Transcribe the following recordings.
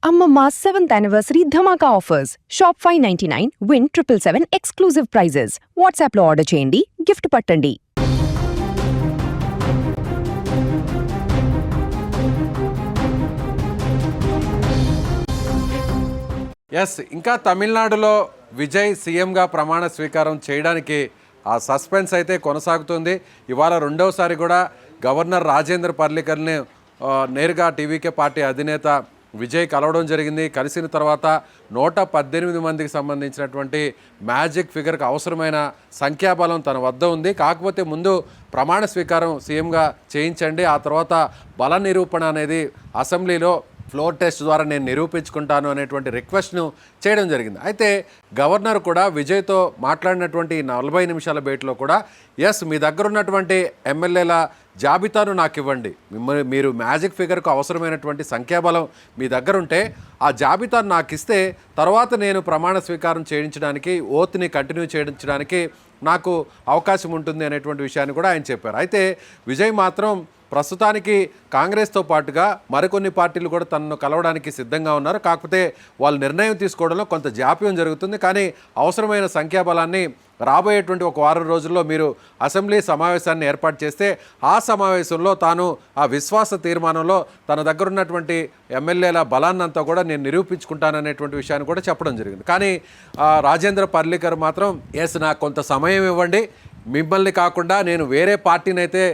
Amma 7th anniversary Dhamaka offers. Shop 599, win 777 exclusive prizes. WhatsApp లో order చేయండి, gift పట్టండి. ఇంకా తమిళనాడులో విజయ్ సీఎంగా ప్రమాణ స్వీకారం చేయడానికి ఆ సస్పెన్స్ అయితే కొనసాగుతుంది. ఇవాళ రెండవసారి కూడా గవర్నర్ రాజేంద్ర పర్లికర్ని నేరుగా టీవీకే పార్టీ అధినేత విజయ్ కలవడం జరిగింది. కలిసిన తర్వాత 118 మందికి సంబంధించినటువంటి మ్యాజిక్ ఫిగర్కి అవసరమైన సంఖ్యాబలం తన వద్ద ఉంది. కాకపోతే ముందు ప్రమాణ స్వీకారం సీఎంగా చేయించండి, ఆ తర్వాత బల నిరూపణ అనేది అసెంబ్లీలో ఫ్లోర్ టెస్ట్ ద్వారా నేను నిరూపించుకుంటాను అనేటువంటి రిక్వెస్ట్ను చేయడం జరిగింది. అయితే గవర్నర్ కూడా విజయ్తో మాట్లాడినటువంటి 40 నిమిషాల భేటీలో కూడా మీ దగ్గర ఉన్నటువంటి ఎమ్మెల్యేల జాబితాను నాకు ఇవ్వండి, మీరు మ్యాజిక్ ఫిగర్కు అవసరమైనటువంటి సంఖ్యాబలం మీ దగ్గర ఉంటే ఆ జాబితాను నాకు ఇస్తే తర్వాత నేను ప్రమాణ స్వీకారం చేయించడానికి, ఓత్ని కంటిన్యూ చేయించడానికి నాకు అవకాశం ఉంటుంది అనేటువంటి విషయాన్ని కూడా ఆయన చెప్పారు. అయితే విజయ్ మాత్రం ప్రస్తుతానికి కాంగ్రెస్తో పాటుగా మరికొన్ని పార్టీలు కూడా తనను కలవడానికి సిద్ధంగా ఉన్నారు. కాకపోతే వాళ్ళు నిర్ణయం తీసుకోవడంలో కొంత జాప్యం జరుగుతుంది. కానీ అవసరమైన సంఖ్యాబలాన్ని రాబోయేటువంటి ఒక వారం రోజుల్లో మీరు అసెంబ్లీ సమావేశాన్ని ఏర్పాటు చేస్తే ఆ సమావేశంలో తాను ఆ విశ్వాస తీర్మానంలో తన దగ్గర ఉన్నటువంటి ఎమ్మెల్యేల బలాన్నంతా కూడా నేను నిరూపించుకుంటాననేటువంటి విషయాన్ని కూడా చెప్పడం జరిగింది. కానీ రాజేంద్ర పర్లికర్ మాత్రం నాకు కొంత సమయం ఇవ్వండి, మిమ్మల్ని కాకుండా నేను వేరే పార్టీని అయితే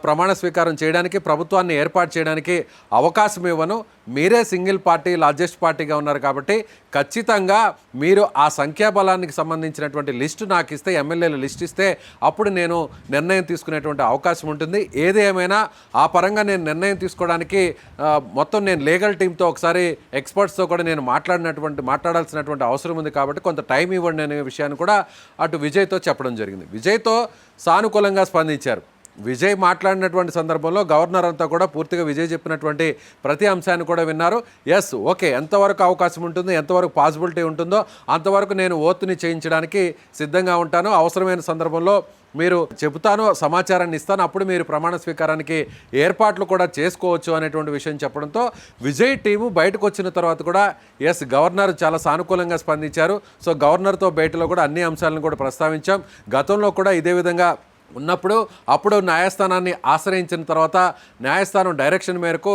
ప్రమాణ స్వీకారం చేయడానికి, ప్రభుత్వాన్ని ఏర్పాటు చేయడానికి అవకాశం ఇవ్వను, మీరే సింగిల్ పార్టీ లార్జెస్ట్ పార్టీగా ఉన్నారు కాబట్టి ఖచ్చితంగా మీరు ఆ సంఖ్యాబలానికి సంబంధించినటువంటి లిస్టు నాకు ఇస్తే, ఎమ్మెల్యేల లిస్ట్ ఇస్తే అప్పుడు నేను నిర్ణయం తీసుకునేటువంటి అవకాశం ఉంటుంది. ఏది ఏమైనా ఆ పరంగా నేను నిర్ణయం తీసుకోవడానికి మొత్తం నేను లీగల్ టీంతో ఒకసారి ఎక్స్పర్ట్స్తో కూడా నేను మాట్లాడాల్సినటువంటి అవసరం ఉంది కాబట్టి కొంత టైం ఇవ్వండి అనే విషయాన్ని కూడా అటు విజయ్తో చెప్పడం జరిగింది. విజయ్తో సానుకూలంగా స్పందించారు. విజయ్ మాట్లాడినటువంటి సందర్భంలో గవర్నర్ అంతా కూడా పూర్తిగా విజయ్ చెప్పినటువంటి ప్రతి అంశాన్ని కూడా విన్నారు. ఓకే, ఎంతవరకు అవకాశం ఉంటుంది, ఎంతవరకు పాసిబిలిటీ ఉంటుందో అంతవరకు నేను ఓత్ని చేయించడానికి సిద్ధంగా ఉంటాను, అవసరమైన సందర్భంలో మీరు చెబుతాను, సమాచారాన్ని ఇస్తాను, అప్పుడు మీరు ప్రమాణ స్వీకారానికి ఏర్పాట్లు కూడా చేసుకోవచ్చు అనేటువంటి విషయం చెప్పడంతో విజయ్ టీము బయటకు వచ్చిన తర్వాత కూడా గవర్నర్ చాలా సానుకూలంగా స్పందించారు. సో గవర్నర్తో భేటీలో కూడా అన్ని అంశాలను కూడా ప్రస్తావించాం. గతంలో కూడా ఇదే విధంగా అప్పుడు న్యాయస్థానాన్ని ఆశ్రయించిన తర్వాత న్యాయస్థానం డైరెక్షన్ మేరకు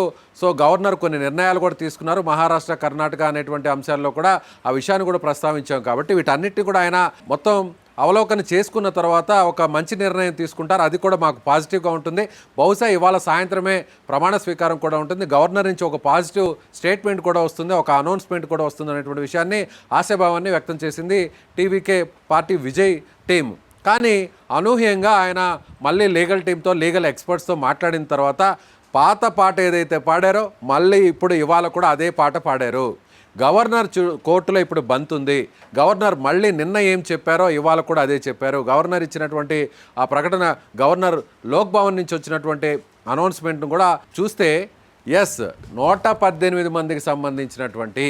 గవర్నర్ కొన్ని నిర్ణయాలు కూడా తీసుకున్నారు. మహారాష్ట్ర, కర్ణాటక అనేటువంటి అంశాల్లో కూడా ఆ విషయాన్ని కూడా ప్రస్తావించాం. కాబట్టి వీటన్నిటిని కూడా ఆయన మొత్తం అవలోకన చేసుకున్న తర్వాత ఒక మంచి నిర్ణయం తీసుకుంటారు. అది కూడా మాకు పాజిటివ్గా ఉంటుంది. బహుశా ఇవాళ సాయంత్రమే ప్రమాణ స్వీకారం కూడా ఉంటుంది. గవర్నర్ నుంచి ఒక పాజిటివ్ స్టేట్మెంట్ కూడా వస్తుంది, ఒక అనౌన్స్మెంట్ కూడా వస్తుంది అనేటువంటి విషయాన్ని, ఆశాభావాన్ని వ్యక్తం చేసింది టీవీకే పార్టీ విజయ్ టీం. కానీ అనూహ్యంగా ఆయన మళ్ళీ లీగల్ టీంతో, లీగల్ ఎక్స్పర్ట్స్తో మాట్లాడిన తర్వాత పాత పాట ఏదైతే పాడారో మళ్ళీ ఇప్పుడు ఇవాళ కూడా అదే పాట పాడారు. గవర్నర్ కోర్టులో ఇప్పుడు బంత్ ఉంది. గవర్నర్ మళ్ళీ నిన్న ఏం చెప్పారో ఇవాళ కూడా అదే చెప్పారు. గవర్నర్ ఇచ్చినటువంటి ఆ ప్రకటన, గవర్నర్ లోక్ భవన్ నుంచి వచ్చినటువంటి అనౌన్స్మెంట్ను కూడా చూస్తే 118 మందికి సంబంధించినటువంటి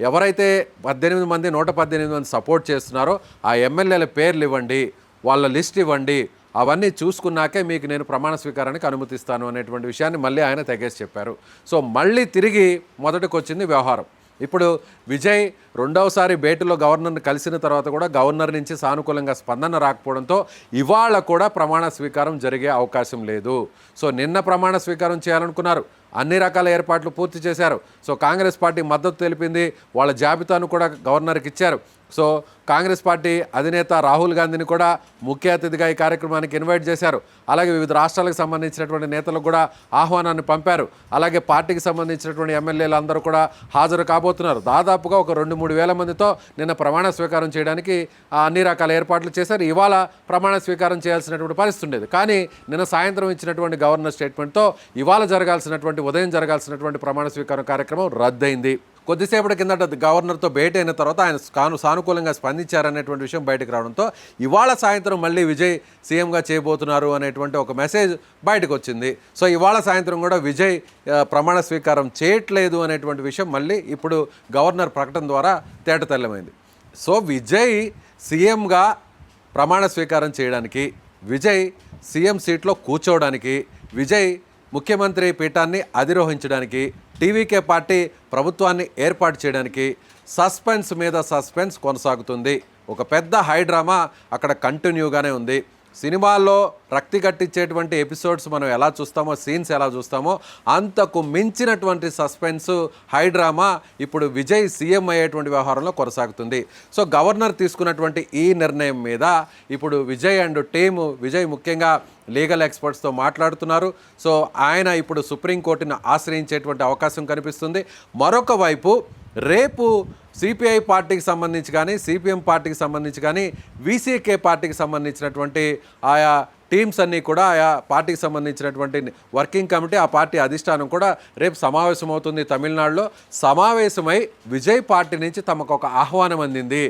ఎవరైతే 118 మంది సపోర్ట్ చేస్తున్నారో ఆ ఎమ్మెల్యేల పేర్లు ఇవ్వండి, వాళ్ళ లిస్ట్ ఇవ్వండి, అవన్నీ చూసుకున్నాకే మీకు నేను ప్రమాణ స్వీకారానికి అనుమతిస్తాను అనేటువంటి విషయాన్ని మళ్ళీ ఆయన తెగేసి చెప్పారు. మళ్ళీ తిరిగి మొదటికి వచ్చింది వ్యవహారం. ఇప్పుడు విజయ్ రెండవసారి భేటీలో గవర్నర్ని కలిసిన తర్వాత కూడా గవర్నర్ నుంచి సానుకూలంగా స్పందన రాకపోవడంతో ఇవాళ కూడా ప్రమాణ స్వీకారం జరిగే అవకాశం లేదు. నిన్న ప్రమాణ స్వీకారం చేయాలనుకున్నారు, అన్ని రకాల ఏర్పాట్లు పూర్తి చేశారు. కాంగ్రెస్ పార్టీ మద్దతు తెలిపింది, వాళ్ళ జాబితాను కూడా గవర్నర్కి ఇచ్చారు. కాంగ్రెస్ పార్టీ అధినేత రాహుల్ గాంధీని కూడా ముఖ్య అతిథిగా ఈ కార్యక్రమానికి ఇన్వైట్ చేశారు. అలాగే వివిధ రాష్ట్రాలకు సంబంధించినటువంటి నేతలకు కూడా ఆహ్వానాన్ని పంపారు. అలాగే పార్టీకి సంబంధించినటువంటి ఎమ్మెల్యేలు అందరూ కూడా హాజరు కాబోతున్నారు. దాదాపుగా ఒక 2-3 వేల మందితో నిన్న ప్రమాణ స్వీకారం చేయడానికి అన్ని రకాల ఏర్పాట్లు చేశారు. ఇవాళ ప్రమాణ స్వీకారం చేయాల్సినటువంటి పరిస్థితి ఉండేది. కానీ నిన్న సాయంత్రం ఇచ్చినటువంటి గవర్నర్ స్టేట్మెంట్తో ఇవాళ ఉదయం జరగాల్సినటువంటి ప్రమాణ స్వీకారం కార్యక్రమం రద్దయింది. కొద్దిసేపటి కిందట గవర్నర్తో భేటీ అయిన తర్వాత ఆయన సానుకూలంగా స్పందించారనేటువంటి విషయం బయటకు రావడంతో ఇవాళ సాయంత్రం మళ్ళీ విజయ్ సీఎంగా చేయబోతున్నారు అనేటువంటి ఒక మెసేజ్ బయటకు వచ్చింది. ఇవాళ సాయంత్రం కూడా విజయ్ ప్రమాణ స్వీకారం చేయట్లేదు అనేటువంటి విషయం మళ్ళీ ఇప్పుడు గవర్నర్ ప్రకటన ద్వారా తేటతెల్లమైంది. విజయ్ సీఎంగా ప్రమాణ స్వీకారం చేయడానికి, విజయ్ సీఎం సీట్లో కూర్చోవడానికి, విజయ్ ముఖ్యమంత్రి పీఠాన్ని అధిరోహించడానికి టీవీకే పార్టీ ప్రభుత్వాన్ని ఏర్పాటు చేయడానికి సస్పెన్స్ మీద సస్పెన్స్ కొనసాగుతుంది. ఒక పెద్ద హైడ్రామా అక్కడ కంటిన్యూగానే ఉంది. సినిమాల్లో రక్తి కట్టించేటువంటి ఎపిసోడ్స్ మనం ఎలా చూస్తామో, సీన్స్ ఎలా చూస్తామో అంతకు మించినటువంటి సస్పెన్స్ హైడ్రామా ఇప్పుడు విజయ్ సీఎం అయ్యేటువంటి వ్యవహారంలో కొనసాగుతుంది. సో గవర్నర్ తీసుకున్నటువంటి ఈ నిర్ణయం మీద ఇప్పుడు విజయ్ అండ్ టీము, విజయ్ ముఖ్యంగా లీగల్ ఎక్స్పర్ట్స్తో మాట్లాడుతున్నారు. సో ఆయన ఇప్పుడు సుప్రీంకోర్టును ఆశ్రయించేటువంటి అవకాశం కనిపిస్తుంది. మరొక వైపు రేపు సిపిఐ పార్టీకి సంబంధించి కానీ, సిపిఎం పార్టీకి సంబంధించి కానీ, వీసీకే పార్టీకి సంబంధించినటువంటి ఆయా టీమ్స్ అన్నీ కూడా, ఆయా పార్టీకి సంబంధించినటువంటి వర్కింగ్ కమిటీ, ఆ పార్టీ అధిష్టానం కూడా రేపు సమావేశం అవుతుంది తమిళనాడులో. సమావేశమై విజయ్ పార్టీ నుంచి తమకు ఒక ఆహ్వానం అందింది,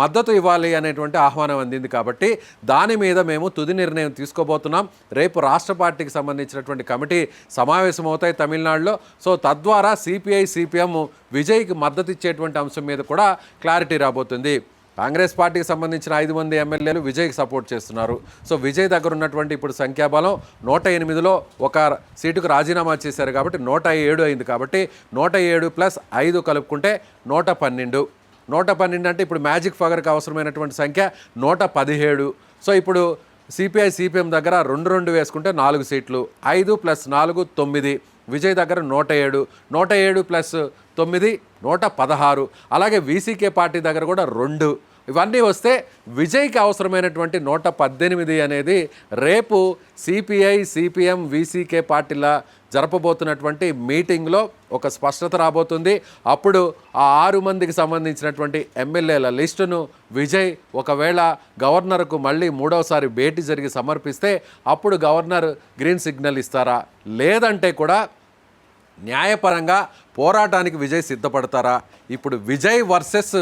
మద్దతు ఇవ్వాలి అనేటువంటి ఆహ్వానం అందింది. కాబట్టి దాని మీద మేము తుది నిర్ణయం తీసుకోబోతున్నాం. రేపు రాష్ట్ర పార్టీకి సంబంధించినటువంటి కమిటీ సమావేశం అవుతాయి తమిళనాడులో. సో తద్వారా సిపిఐ, సిపిఎం విజయ్కి మద్దతు ఇచ్చేటువంటి అంశం మీద కూడా క్లారిటీ రాబోతుంది. కాంగ్రెస్ పార్టీకి సంబంధించిన 5 మంది ఎమ్మెల్యేలు విజయ్కి సపోర్ట్ చేస్తున్నారు. సో విజయ్ దగ్గర ఉన్నటువంటి ఇప్పుడు సంఖ్యాబలం 108లో ఒక సీటుకు రాజీనామా చేశారు కాబట్టి 107 అయింది. కాబట్టి 107 + 5 కలుపుకుంటే 112. 112 అంటే ఇప్పుడు మ్యాజిక్ ఫగర్కి అవసరమైనటువంటి సంఖ్య 117. సో ఇప్పుడు సిపిఐ, సిపిఎం దగ్గర 2 వేసుకుంటే 4 సీట్లు, 5 + 4 9. విజయ్ దగ్గర 107, 107 + 9 116. అలాగే వీసీకే పార్టీ దగ్గర కూడా 2. ఇవన్నీ వస్తే విజయ్కి అవసరమైనటువంటి 118 అనేది రేపు సిపిఐ, సిపిఎం, వీసీకే పార్టీల జరపబోతున్నటువంటి మీటింగ్లో ఒక స్పష్టత రాబోతుంది. అప్పుడు ఆ 6 మందికి సంబంధించినటువంటి ఎమ్మెల్యేల లిస్టును విజయ్ ఒకవేళ గవర్నర్కు మళ్ళీ 3వసారి భేటీ జరిగి సమర్పిస్తే అప్పుడు గవర్నర్ గ్రీన్ సిగ్నల్ ఇస్తారా, లేదంటే కూడా న్యాయపరంగా పోరాటానికి విజయ్ సిద్ధపడతారా? ఇప్పుడు విజయ్ వర్సెస్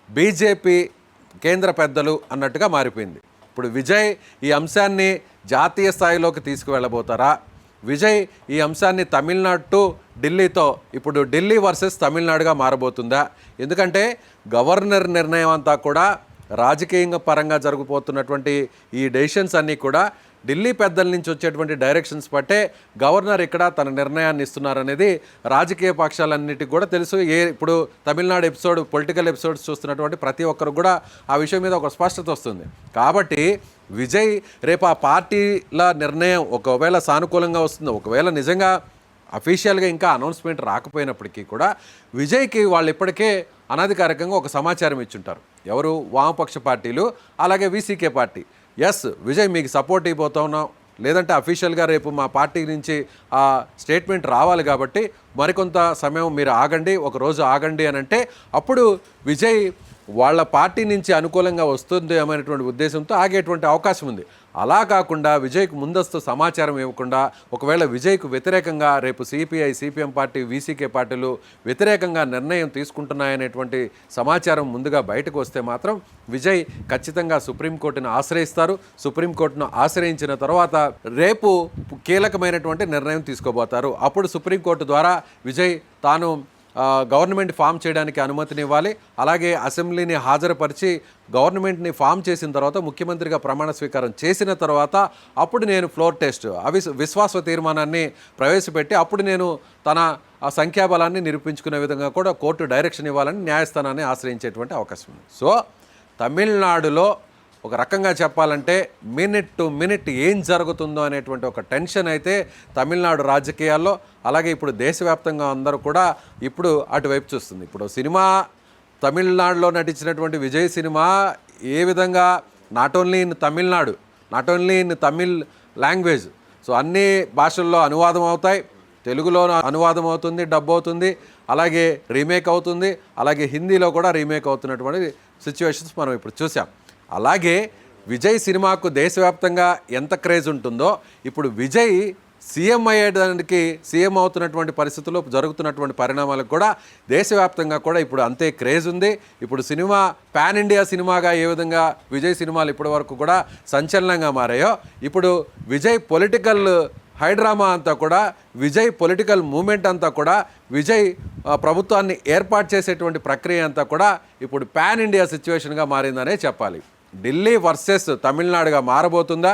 బీజేపీ కేంద్ర పెద్దలు అన్నట్టుగా మారిపోయింది. ఇప్పుడు విజయ్ ఈ అంశాన్ని జాతీయ స్థాయిలోకి తీసుకువెళ్ళబోతారా? విజయ్ ఈ అంశాన్ని తమిళనాడు టు ఢిల్లీతో, ఇప్పుడు ఢిల్లీ వర్సెస్ తమిళనాడుగా మారబోతుందా? ఎందుకంటే గవర్నర్ నిర్ణయం అంతా కూడా రాజకీయంగా పరంగా జరగబోతున్నటువంటి ఈ డెసిషన్స్ అన్నీ కూడా ఢిల్లీ పెద్దల నుంచి వచ్చేటువంటి డైరెక్షన్స్ బట్టే గవర్నర్ ఇక్కడ తన నిర్ణయాన్ని ఇస్తున్నారనేది రాజకీయ పక్షాలన్నిటికీ కూడా తెలుసు. ఇప్పుడు తమిళనాడు పొలిటికల్ ఎపిసోడ్స్ చూస్తున్నటువంటి ప్రతి ఒక్కరు కూడా ఆ విషయం మీద ఒక స్పష్టత వస్తుంది. కాబట్టి విజయ్ రేపు ఆ పార్టీల నిర్ణయం ఒకవేళ సానుకూలంగా వస్తుంది, ఒకవేళ నిజంగా అఫీషియల్గా ఇంకా అనౌన్స్మెంట్ రాకపోయినప్పటికీ కూడా విజయ్కి వాళ్ళు ఇప్పటికే అనధికారికంగా ఒక సమాచారం ఇచ్చుంటారు. ఎవరు? వామపక్ష పార్టీలు, అలాగే వీసీకే పార్టీ. ఎస్, విజయ్ మీకు సపోర్ట్ ఇవ్వబోతా ఉన్నాం, లేదంటే అఫీషియల్గా రేపు మా పార్టీ నుంచి ఆ స్టేట్మెంట్ రావాలి కాబట్టి మరికొంత సమయం మీరు ఆగండి, ఒక రోజు ఆగండి అని అంటే అప్పుడు విజయ్ వాళ్ళ పార్టీ నుంచి అనుకూలంగా వస్తుంది అనేటువంటి ఉద్దేశంతో ఆగేటువంటి అవకాశం ఉంది. అలా కాకుండా విజయ్కు ముందస్తు సమాచారం ఇవ్వకుండా ఒకవేళ విజయ్కు వ్యతిరేకంగా రేపు సిపిఐ, సిపిఎం పార్టీ, వీసీకే పార్టీలు వ్యతిరేకంగా నిర్ణయం తీసుకుంటున్నాయనేటువంటి సమాచారం ముందుగా బయటకు వస్తే మాత్రం విజయ్ ఖచ్చితంగా సుప్రీంకోర్టును ఆశ్రయిస్తారు. సుప్రీంకోర్టును ఆశ్రయించిన తర్వాత రేపు కీలకమైనటువంటి నిర్ణయం తీసుకోబోతారు. అప్పుడు సుప్రీంకోర్టు ద్వారా విజయ్ తాను గవర్నమెంట్ ఫామ్ చేయడానికి అనుమతినివ్వాలి. అలాగే అసెంబ్లీని హాజరుపరిచి గవర్నమెంట్ని ఫామ్ చేసిన తర్వాత ముఖ్యమంత్రిగా ప్రమాణ స్వీకారం చేసిన తర్వాత అప్పుడు నేను ఫ్లోర్ టెస్ట్ విశ్వాస తీర్మానాన్ని ప్రవేశపెట్టి అప్పుడు నేను తన సంఖ్యాబలాన్ని నిరూపించుకునే విధంగా కూడా కోర్టు డైరెక్షన్ ఇవ్వాలని న్యాయస్థానాన్ని ఆశ్రయించేటువంటి అవకాశం ఉంది. సో తమిళనాడులో ఒక రకంగా చెప్పాలంటే మినిట్ టు మినిట్ ఏం జరుగుతుందో అనేటువంటి ఒక టెన్షన్ అయితే తమిళనాడు రాజకీయాల్లో, అలాగే ఇప్పుడు దేశవ్యాప్తంగా అందరూ కూడా ఇప్పుడు అటువైపు చూస్తుంది. ఇప్పుడు సినిమా తమిళనాడులో నటించినటువంటి విజయ్ సినిమా ఏ విధంగా not only in Tamil Nadu, not only in Tamil language, so అన్ని భాషల్లో అనువాదం అవుతాయి. తెలుగులో అనువాదం అవుతుంది, డబ్ అవుతుంది, అలాగే రీమేక్ అవుతుంది, అలాగే హిందీలో కూడా రీమేక్ అవుతున్నటువంటి సిచ్యువేషన్స్ మనం ఇప్పుడు చూసాం. అలాగే విజయ్ సినిమాకు దేశవ్యాప్తంగా ఎంత క్రేజ్ ఉంటుందో ఇప్పుడు విజయ్ సీఎం అయ్యేదానికి, సీఎం అవుతున్నటువంటి పరిస్థితుల్లో జరుగుతున్నటువంటి పరిణామాలకు కూడా దేశవ్యాప్తంగా కూడా ఇప్పుడు అంతే క్రేజ్ ఉంది. ఇప్పుడు సినిమా పాన్ ఇండియా సినిమాగా ఏ విధంగా విజయ్ సినిమాలు ఇప్పటి వరకు కూడా సంచలనంగా మారాయో, ఇప్పుడు విజయ్ పొలిటికల్ హైడ్రామా అంతా కూడా, విజయ్ పొలిటికల్ మూమెంట్ అంతా కూడా, విజయ్ ప్రభుత్వాన్ని ఏర్పాటు చేసేటువంటి ప్రక్రియ అంతా కూడా ఇప్పుడు పాన్ ఇండియా సిచ్యువేషన్గా మారిందనే చెప్పాలి. ఢిల్లీ వర్సెస్ తమిళనాడుగా మారబోతుందా?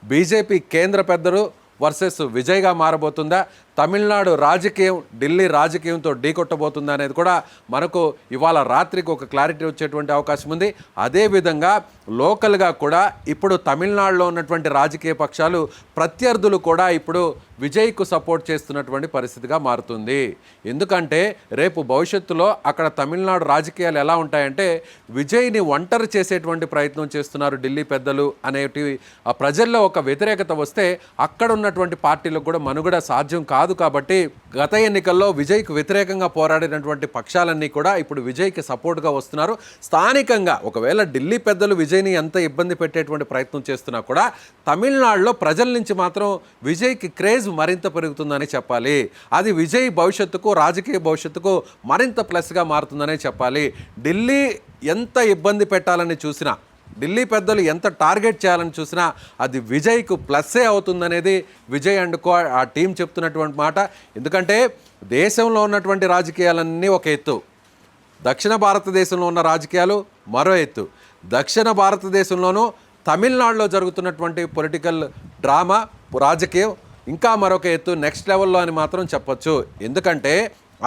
బీజేపీ కేంద్ర పెద్దలు వర్సెస్ విజయ్గా మారబోతుందా? తమిళనాడు రాజకీయం ఢిల్లీ రాజకీయంతో ఢీకొట్టబోతుందా అనేది కూడా మనకు ఇవాళ రాత్రికి ఒక క్లారిటీ వచ్చేటువంటి అవకాశం ఉంది. అదేవిధంగా లోకల్గా కూడా ఇప్పుడు తమిళనాడులో ఉన్నటువంటి రాజకీయ పక్షాలు ప్రత్యర్థులు కూడా ఇప్పుడు విజయ్కు సపోర్ట్ చేస్తున్నటువంటి పరిస్థితిగా మారుతుంది. ఎందుకంటే రేపు భవిష్యత్తులో అక్కడ తమిళనాడు రాజకీయాలు ఎలా ఉంటాయంటే విజయ్ని ఒంటరి చేసేటువంటి ప్రయత్నం చేస్తున్నారు ఢిల్లీ పెద్దలు అనేటివి ఆ ప్రజల్లో ఒక వ్యతిరేకత వస్తే అక్కడ ఉన్నటువంటి పార్టీలకు కూడా మనుగడ సాధ్యం కాదు. కాబట్టి గత ఎన్నికల్లో విజయ్కు వ్యతిరేకంగా పోరాడినటువంటి పక్షాలన్నీ కూడా ఇప్పుడు విజయ్కి సపోర్ట్గా వస్తున్నారు. స్థానికంగా ఒకవేళ ఢిల్లీ పెద్దలు విజయ్ని ఎంత ఇబ్బంది పెట్టేటువంటి ప్రయత్నం చేస్తున్నా కూడా తమిళనాడులో ప్రజల నుంచి మాత్రం విజయ్కి క్రేజ్ మరింత పెరుగుతుందని చెప్పాలి. అది విజయ్ భవిష్యత్తుకు రాజకీయ భవిష్యత్తుకు మరింత ప్లస్గా మారుతుందనే చెప్పాలి. ఢిల్లీ ఎంత ఇబ్బంది పెట్టాలని చూసినా ఢిల్లీ పెద్దలు ఎంత టార్గెట్ చేయాలని చూసినా అది విజయ్కు ప్లస్సే అవుతుందనేది విజయ్ అండ్ కో ఆ టీం చెప్తున్నటువంటి మాట. ఎందుకంటే దేశంలో ఉన్నటువంటి రాజకీయాలన్నీ ఒక ఎత్తు, దక్షిణ భారతదేశంలో ఉన్న రాజకీయాలు మరో ఎత్తు. దక్షిణ భారతదేశంలోనూ తమిళనాడులో జరుగుతున్నటువంటి పొలిటికల్ డ్రామా రాజకీయం ఇంకా మరొక ఎత్తు, నెక్స్ట్ లెవెల్లో అని మాత్రం చెప్పొచ్చు. ఎందుకంటే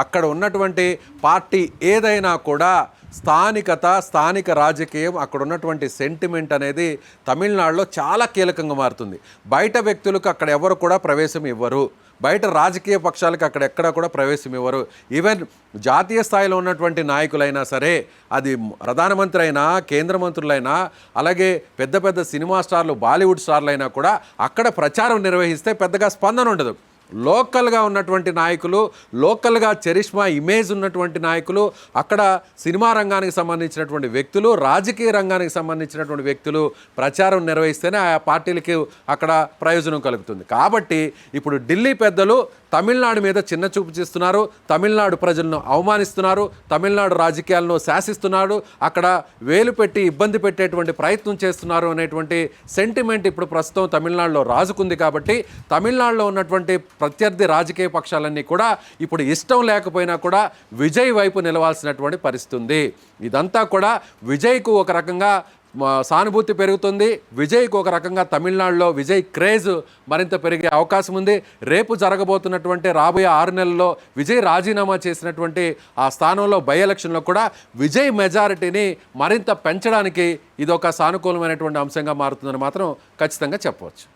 అక్కడ ఉన్నటువంటి పార్టీ ఏదైనా కూడా స్థానిక రాజకీయం అక్కడ ఉన్నటువంటి సెంటిమెంట్ అనేది తమిళనాడులో చాలా కీలకంగా మారుతుంది. బయట వ్యక్తులకు అక్కడ ఎవరు కూడా ప్రవేశం ఇవ్వరు, బయట రాజకీయ పక్షాలకు అక్కడ ఎక్కడ కూడా ప్రవేశం ఇవ్వరు. ఈవెన్ జాతీయ స్థాయిలో ఉన్నటువంటి నాయకులైనా సరే, అది ప్రధానమంత్రి అయినా కేంద్ర మంత్రులైనా అలాగే పెద్ద పెద్ద సినిమా స్టార్లు బాలీవుడ్ స్టార్లు అయినా కూడా అక్కడ ప్రచారం నిర్వహిస్తే పెద్దగా స్పందన ఉండదు. లోకల్గా ఉన్నటువంటి నాయకులు, లోకల్గా చరిష్మా ఇమేజ్ ఉన్నటువంటి నాయకులు, అక్కడ సినిమా రంగానికి సంబంధించినటువంటి వ్యక్తులు, రాజకీయ రంగానికి సంబంధించినటువంటి వ్యక్తులు ప్రచారం నిర్వహిస్తేనే ఆ పార్టీలకి అక్కడ ప్రయోజనం కలుగుతుంది. కాబట్టి ఇప్పుడు ఢిల్లీ పెద్దలు తమిళనాడు మీద చిన్న చూపు చేస్తున్నారు, తమిళనాడు ప్రజలను అవమానిస్తున్నారు, తమిళనాడు రాజకీయాలను శాసిస్తున్నారు, అక్కడ వేలు పెట్టి ఇబ్బంది పెట్టేటువంటి ప్రయత్నం చేస్తున్నారు అనేటువంటి సెంటిమెంట్ ఇప్పుడు ప్రస్తుతం తమిళనాడులో రాజుకుంది. కాబట్టి తమిళనాడులో ఉన్నటువంటి ప్రత్యర్థి రాజకీయ పక్షాలన్నీ కూడా ఇప్పుడు ఇష్టం లేకపోయినా కూడా విజయ్ వైపు నిలవాల్సినటువంటి పరిస్థితి ఉంది. ఇదంతా కూడా విజయ్కు ఒక రకంగా సానుభూతి పెరుగుతుంది. విజయ్కు ఒక రకంగా తమిళనాడులో విజయ్ క్రేజ్ మరింత పెరిగే అవకాశం ఉంది. రేపు జరగబోతున్నటువంటి రాబోయే 6 నెలల్లో విజయ్ రాజీనామా చేసినటువంటి ఆ స్థానంలో బై ఎలక్షన్లో కూడా విజయ్ మెజారిటీని మరింత పెంచడానికి ఇదొక సానుకూలమైనటువంటి అంశంగా మారుతుందని మాత్రం ఖచ్చితంగా చెప్పవచ్చు.